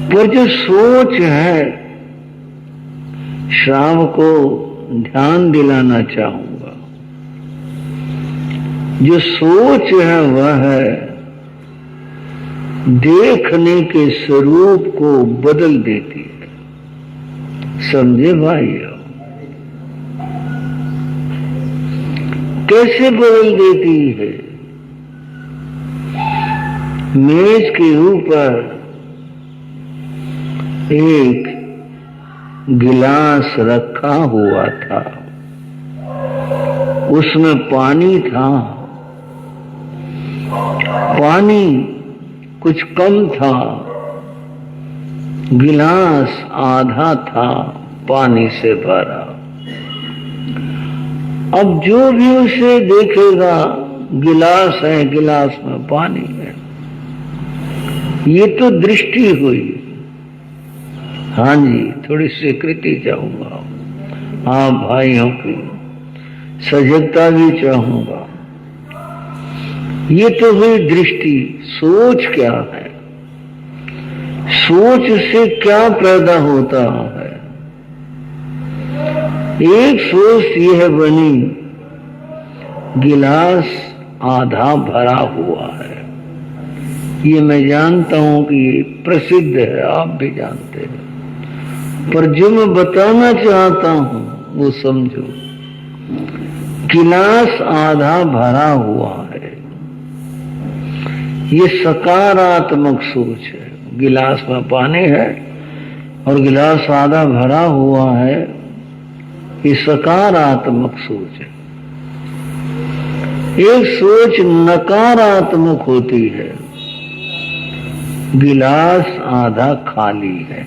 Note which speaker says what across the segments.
Speaker 1: पर जो सोच है, श्राव को ध्यान दिलाना चाहूंगा, जो सोच है वह है देखने के स्वरूप को बदल देती है। समझे भाइयों? कैसे बदल देती है? मेज के ऊपर एक गिलास रखा हुआ था, उसमें पानी था, पानी कुछ कम था, गिलास आधा था पानी से भरा। अब जो भी उसे देखेगा, गिलास है, गिलास में पानी है। ये तो दृष्टि हुई। हाँ जी, थोड़ी स्वीकृति चाहूंगा आप भाइयों की, सजगता भी चाहूंगा। ये तो हुई दृष्टि। सोच क्या है? सोच से क्या पैदा होता है? एक सोच यह बनी, गिलास आधा भरा हुआ है। ये मैं जानता हूं कि ये प्रसिद्ध है, आप भी जानते हैं, पर जो मैं बताना चाहता हूं वो समझो। गिलास आधा भरा हुआ है, ये सकारात्मक सोच है। गिलास में पानी है और गिलास आधा भरा हुआ है, ये सकारात्मक सोच है। एक सोच नकारात्मक होती है, गिलास आधा खाली है,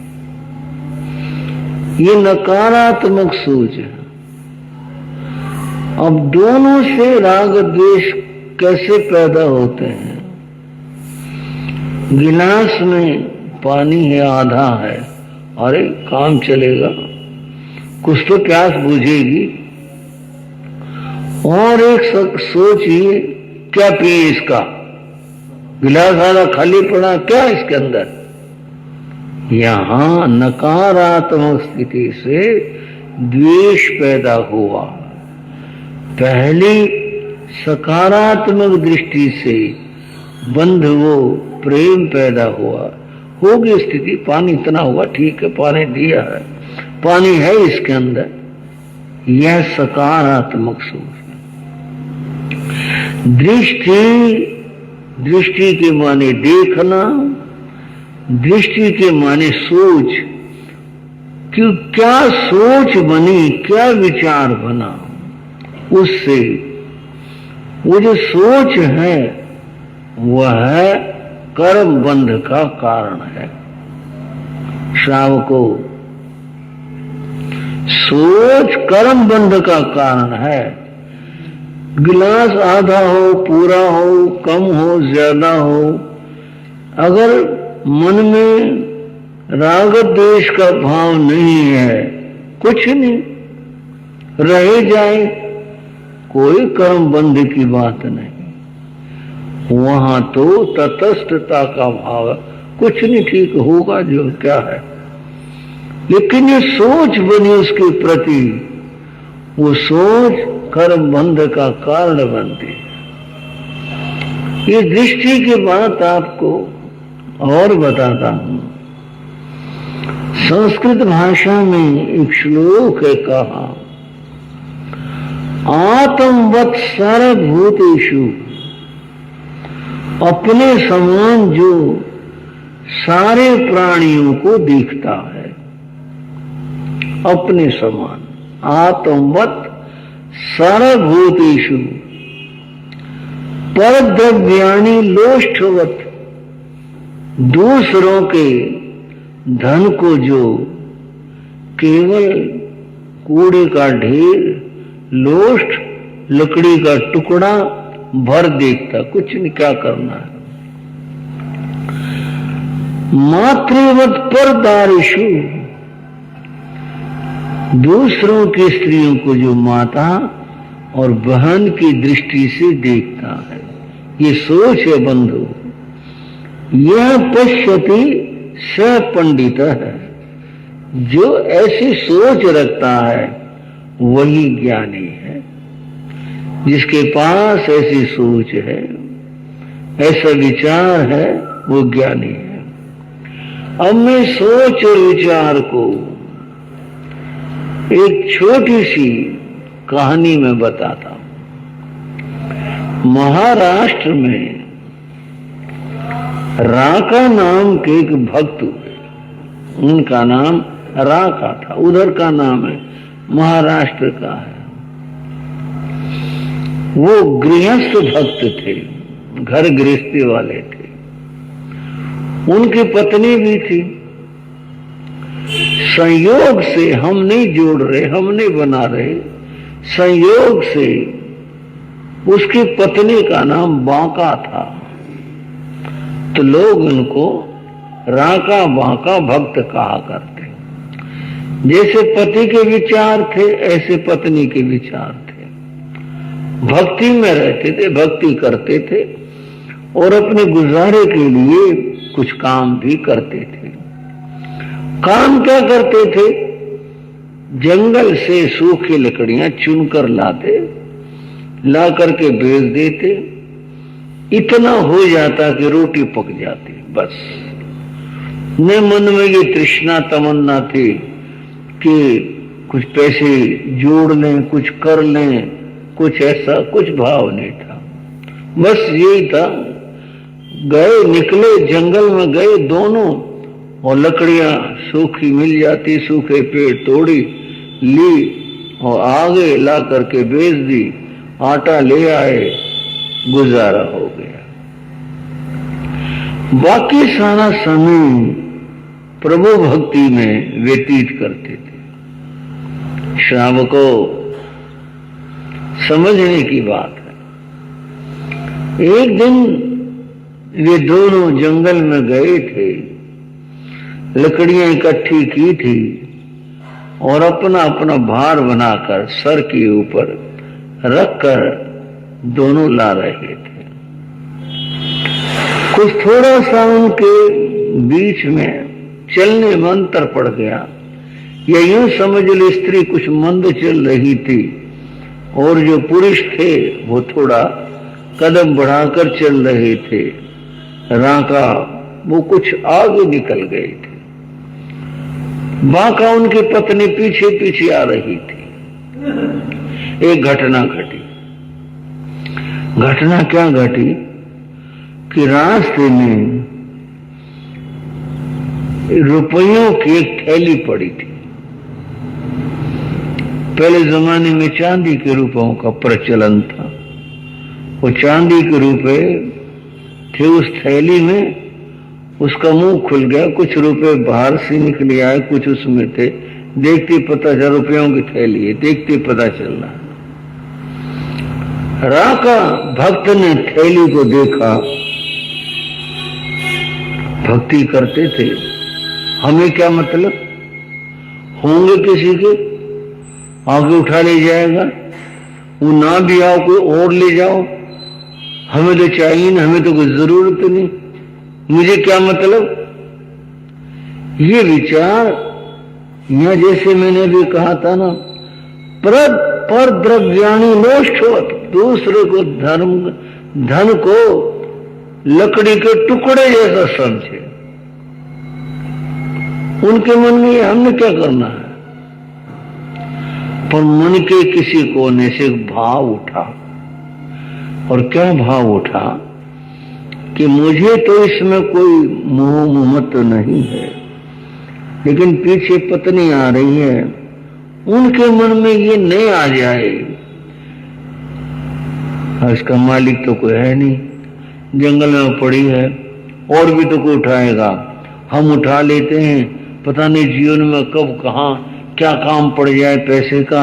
Speaker 1: ये नकारात्मक सोच है। अब दोनों से राग द्वेष कैसे पैदा होते हैं? गिलास में पानी है, आधा है, अरे काम चलेगा, कुछ तो प्यास बुझेगी। और एक सोच ये, क्या पिए इसका, गिलास आधा खाली पड़ा, क्या इसके अंदर? यहां नकारात्मक स्थिति से द्वेष पैदा हुआ। पहली सकारात्मक दृष्टि से बंध वो प्रेम पैदा हुआ। होगी स्थिति, पानी इतना हुआ, ठीक है, पानी दिया है, पानी है इसके अंदर, यह सकारात्मक सोच है। दृष्टि के माने देखना, दृष्टि के माने सोच, कि क्या सोच बनी, क्या विचार बना, उससे वो जो सोच है वह है कर्म बंध का कारण है। श्रावको, सोच कर्म बंध का कारण है। गिलास आधा हो, पूरा हो, कम हो, ज्यादा हो, अगर मन में राग द्वेष का भाव नहीं है, कुछ नहीं, रह जाए, कोई कर्म बंध की बात नहीं। वहां तो तटस्थता का भाव है, कुछ नहीं, ठीक होगा जो क्या है। लेकिन ये सोच बनी उसके प्रति, वो सोच कर्म बंध का कारण बनती है। ये दृष्टि की बात आपको और बताता हूं। संस्कृत भाषा में एक श्लोक है, कहा आत्मवत् सर्वभूतेषु, अपने समान जो सारे प्राणियों को देखता है, अपने समान, आत्मवत् सर्वभूतेषु परद्रव्याणि लोष्ठवत्, दूसरों के धन को जो केवल कूड़े का ढेर, लोष्ठ लकड़ी का टुकड़ा भर देखता, कुछ नहीं, क्या करना है। मातृवत परदारिषु, दूसरों की स्त्रियों को जो माता और बहन की दृष्टि से देखता है, ये सोच है बंधु। यह पश्यति स पंडित है। जो ऐसी सोच रखता है वही ज्ञानी है। जिसके पास ऐसी सोच है, ऐसा विचार है, वो ज्ञानी है। अब मैं सोच और विचार को एक छोटी सी कहानी में बताता हूं। महाराष्ट्र में राका नाम के एक भक्त हुए। उनका नाम राका था, उधर का नाम है, महाराष्ट्र का है। वो गृहस्थ भक्त थे, घर गृहस्थी वाले थे। उनकी पत्नी भी थी। संयोग से हम नहीं जोड़ रहे, हम नहीं बना रहे, संयोग से उसकी पत्नी का नाम बांका था, तो लोग उनको राका बांका भक्त कहा करते। जैसे पति के विचार थे ऐसे पत्नी के विचार थे। भक्ति में रहते थे, भक्ति करते थे और अपने गुजारे के लिए कुछ काम भी करते थे। काम क्या करते थे? जंगल से सूखी लकड़ियां चुनकर लाते, ला करके बेच देते। इतना हो जाता कि रोटी पक जाती। बस न मन में ये तृष्णा तमन्ना थी कि कुछ पैसे जोड़ लें, कुछ कर लें, कुछ ऐसा कुछ भाव नहीं था। बस यही था। गए, निकले, जंगल में गए दोनों, और लकड़ियां सूखी मिल जाती, सूखे पेड़ तोड़ी, ली और आगे ला करके बेच दी, आटा ले आए, गुजारा हो गया। बाकी सारा समय प्रभु भक्ति में व्यतीत करते थे। श्रावकों, समझने की बात है। एक दिन वे दोनों जंगल में गए थे, लकड़ियां इकट्ठी की थी और अपना अपना भार बनाकर सर के ऊपर रखकर दोनों ला रहे थे। कुछ थोड़ा सा उनके बीच में चलने में अंतर पड़ गया, या यूं समझ लो स्त्री कुछ मंद चल रही थी और जो पुरुष थे वो थोड़ा कदम बढ़ाकर चल रहे थे। राका वो कुछ आगे निकल गए थे। बांका उनकी पत्नी पीछे पीछे आ रही थी। एक घटना घटी। घटना क्या घटी कि रास्ते में रुपयों की एक थैली पड़ी थी। पहले जमाने में चांदी के रुपयों का प्रचलन था। वो चांदी के रुपए थे उस थैली में। उसका मुंह खुल गया, कुछ रुपए बाहर से निकले आए, कुछ उसमें थे। देखते पता चला रुपयों की थैली है, देखते पता चल रहा। राका भक्त ने थैली को देखा। भक्ति करते थे, हमें क्या मतलब, होंगे किसी के, आगे उठा ले जाएगा, वो ना भी आओ कोई और ले जाओ, हमें तो चाहिए ना, हमें तो कोई जरूरत नहीं, मुझे क्या मतलब। ये विचार यहां जैसे मैंने भी कहा था ना, पर द्रव्याणी नोष्ठवत, दूसरे को धन को लकड़ी के टुकड़े जैसा समझे। उनके मन में हमने क्या करना है, पर मन के किसी कोने से भाव उठा। और क्या भाव उठा कि मुझे तो इसमें कोई मोह ममत नहीं है, लेकिन पीछे पत्नी आ रही है, उनके मन में ये नहीं आ जाए, इसका मालिक तो कोई है नहीं, जंगल में पड़ी है, और भी तो कोई उठाएगा, हम उठा लेते हैं, पता नहीं जीवन में कब कहाँ क्या काम पड़ जाए पैसे का।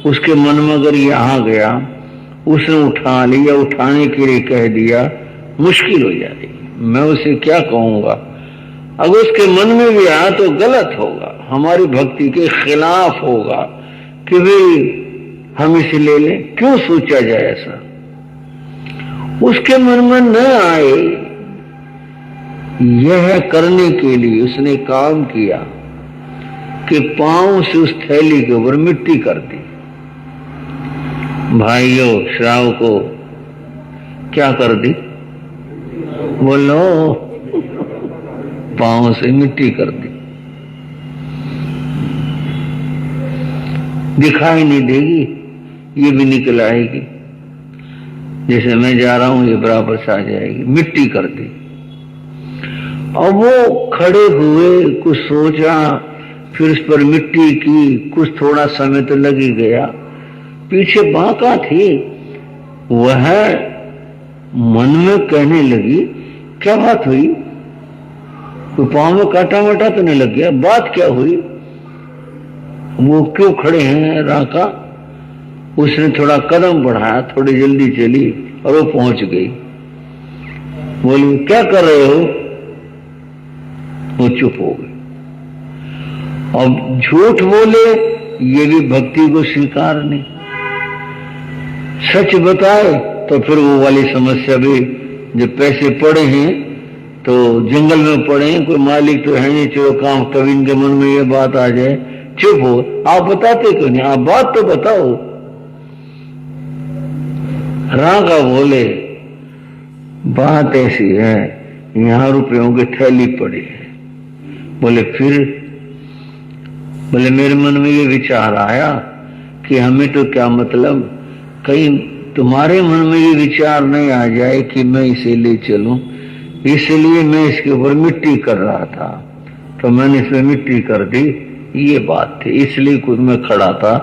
Speaker 1: उसके मन में अगर ये आ गया, उसने उठा लिया, उठाने के लिए कह दिया, मुश्किल हो जाएगी। मैं उसे क्या कहूंगा। अगर उसके मन में भी आया तो गलत होगा, हमारी भक्ति के खिलाफ होगा कि भाई हम इसे ले लें। क्यों सोचा जाए ऐसा। उसके मन में न आए यह करने के लिए उसने काम किया कि पांव से उस थैली के ऊपर मिट्टी कर दी। भाइयों, श्रावको, क्या कर दी? बोलो। पांव से मिट्टी कर दी। दिखाई नहीं देगी, ये भी निकल आएगी। जैसे मैं जा रहा हूं, ये बराबर से आ जाएगी। मिट्टी कर दी। और वो खड़े हुए, कुछ सोचा, फिर उस पर मिट्टी की। कुछ थोड़ा समय तो लग ही गया। पीछे बांका थी, वह मन में कहने लगी, क्या बात हुई? कोई पांव में काटा वाटा तो नहीं लग गया? बात क्या हुई? वो क्यों खड़े हैं? राका उसने थोड़ा कदम बढ़ाया, थोड़ी जल्दी चली और वो पहुंच गई। बोली, क्या कर रहे हो? वो चुप हो गई। अब झूठ बोले, ये भी भक्ति को स्वीकार नहीं। सच बताए तो फिर वो वाली समस्या भी, जब पैसे पड़े हैं तो जंगल में पड़े हैं, कोई मालिक तो है नहीं, चलो काम, तभी इनके मन में ये बात आ जाए। चुप हो। आप बताते क्यों नहीं? आप बात तो बताओ। रागा बोले, बात ऐसी है, यहां रुपयों की थैली पड़ी है। बोले फिर? बोले मेरे मन में ये विचार आया कि हमें तो क्या मतलब, कहीं तुम्हारे मन में ये विचार नहीं आ जाए कि मैं इसे ले चलूं, इसलिए मैं इसके ऊपर मिट्टी कर रहा था, तो मैंने इसमें मिट्टी कर दी। ये बात थी, इसलिए कुछ मैं खड़ा था,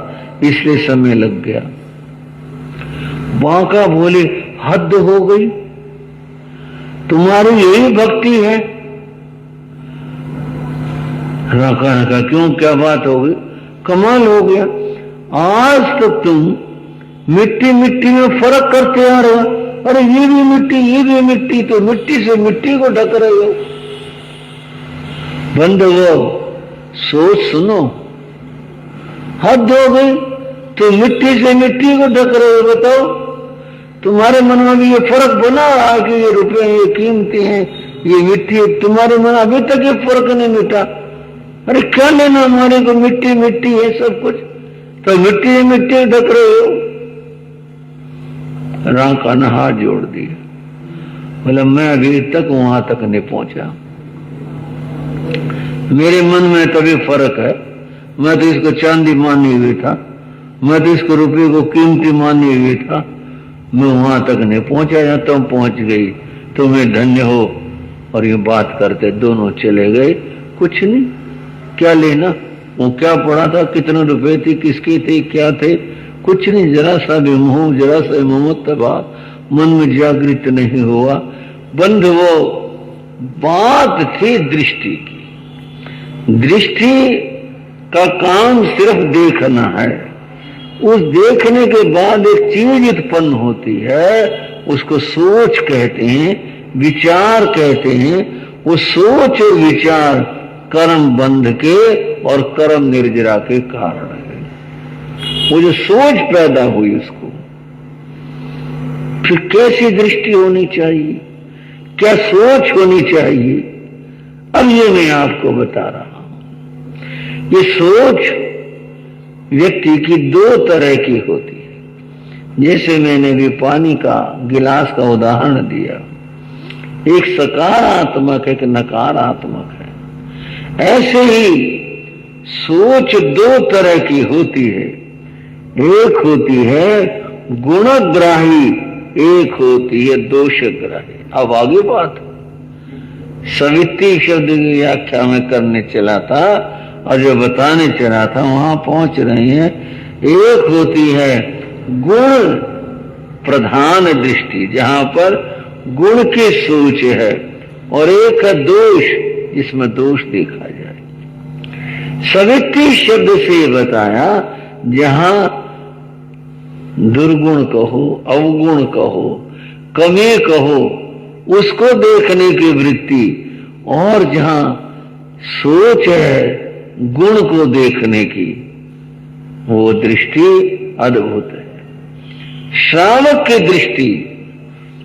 Speaker 1: इसलिए समय लग गया। बांका बोले, हद हो गई, तुम्हारी यही भक्ति है? राका ने कहा, क्यों, क्या बात हो गई? कमाल हो गया, आज तक तुम मिट्टी मिट्टी में फर्क करते आ रहे हो। अरे ये भी मिट्टी, ये भी मिट्टी, तो मिट्टी से मिट्टी को ढक रहे हो। बंधुओं, सोच सुनो, हद हो गई, तो मिट्टी से मिट्टी को ढक रहे हो। बताओ, तुम्हारे मन में भी ये फर्क बना रहा कि ये रुपए, ये कीमती हैं, ये मिट्टी, तुम्हारे मन अभी तक ये फर्क नहीं मिटा। अरे क्या लेना हमारे को, मिट्टी मिट्टी है सब कुछ, तो मिट्टी से मिट्टी ढक रहे हो। राका ने हाथ जोड़ दिया। बोला, मैं अभी तक वहां तक नहीं पहुंचा, मेरे मन में तभी फर्क है। मैं तो इसको चांदी मानी हुई था, मैं तो इसको रुपये को कीमती मानी हुई था। मैं वहां तक नहीं पहुंचा जहां तुम पहुंच गई, तुम्हें धन्य हो। और ये बात करते दोनों चले गए। कुछ नहीं, क्या लेना, वो क्या पड़ा था, कितने रुपए थे, किसके थे, क्या थे, कुछ नहीं। जरा सा भी मोह, जरा सा ममत्वा मन में जागृत नहीं हुआ। बंधुओं, बात थी दृष्टि की। दृष्टि का काम सिर्फ देखना है। उस देखने के बाद एक चीज उत्पन्न होती है, उसको सोच कहते हैं, विचार कहते हैं। वो सोच और विचार कर्म बंध के और कर्म निर्जरा के कारण है। वो जो सोच पैदा हुई, उसको फिर कैसी दृष्टि होनी चाहिए, क्या सोच होनी चाहिए, अब ये मैं आपको बता रहा हूं। ये सोच व्यक्ति की दो तरह की होती है। जैसे मैंने भी पानी का गिलास का उदाहरण दिया, एक सकारात्मक एक नकारात्मक है। ऐसे ही सोच दो तरह की होती है, एक होती है गुणग्राही, एक होती है दोषग्राही। अब आगे बात, सवित्री शब्द की व्याख्या में करने चला था और जो बताने चला था वहां पहुंच रहे हैं। एक होती है गुण प्रधान दृष्टि, जहां पर गुण की सोच है, और एक है दोष, जिसमें दोष देखा जाए। सवित्री शब्द से बताया जहां दुर्गुण कहो, अवगुण कहो, कमी कहो, उसको देखने की वृत्ति, और जहां सोच है गुण को देखने की, वो दृष्टि अद्भुत है। श्रावक की दृष्टि